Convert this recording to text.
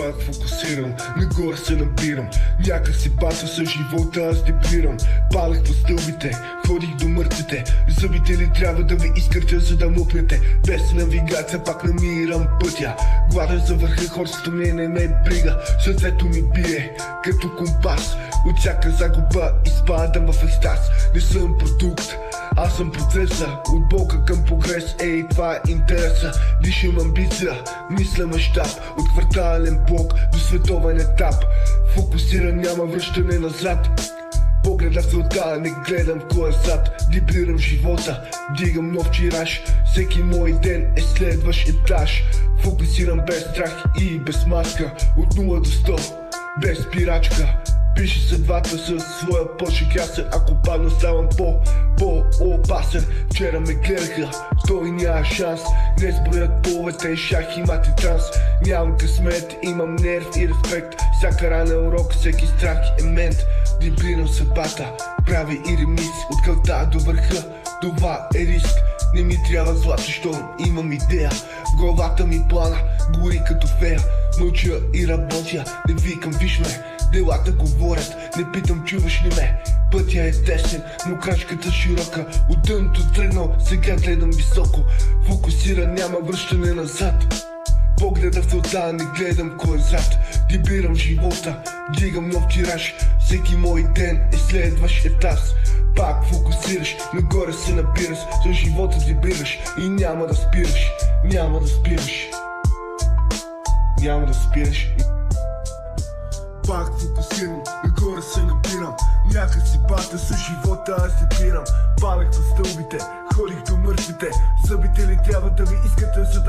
пак фокусирам, нагоре се набирам. Някак си бата с живота, аз дебрирам. Палех по стълбите, ходих до мъртвите. Зъбите ли трябва да ви изкъртя, за да мукнете? Без навигация пак намирам пътя. Гладен за върха, хорството ми не ме брига. Сърцето ми бие като компас. От всяка загуба изпадам в екстаз. Не съм продукт, аз съм процеса. От болка към прогрес, ей, това е интереса. Дишам амбиция, мисля мащаб. От квартален блок до световен етап. Фокусиран, няма връщане назад. Погледа в целта, не гледам кой е зад. Дибрирам живота, дигам нов чираж. Всеки мой ден е следващ етаж. Фокусирам без страх и без маска. От 0 до 100, без спирачка. Пише съдбата със своя почек ясен. Ако падна ставам по-опасен. Вчера ме гледаха, той няма шанс. Днес броят половете, шах и мати транс. Нямам късмет, имам нерв и респект. Всяка рана е урок, всеки страх е мент. Дибрирам съдбата, прави и ремис. От кълта до върха, това е риск. Не ми трябва злато, щом имам идея. В главата ми плана, гори като фея. Мълча и работя, не викам виж ме. Делата говорят, не питам чуваш ли ме. Пътя е тесен, но крачката широка. От дъното тръгнал, сега гледам високо. Фокусиран, няма връщане назад. Погледа в целта, не гледам кой е зад. Дибирам живота, дигам нов тираж. Всеки мой ден е следващ етаж. Пак фокусираш, нагоре се набираш. За живота дибираш и няма да спираш. Няма да спираш. Няма да спираш. Пак фокусирам, нагоре се набирам. Някак си бата с живота, аз се пирам. Палех по стълбите, ходих до мъртвите. Зъбите ли трябва да ви искате, за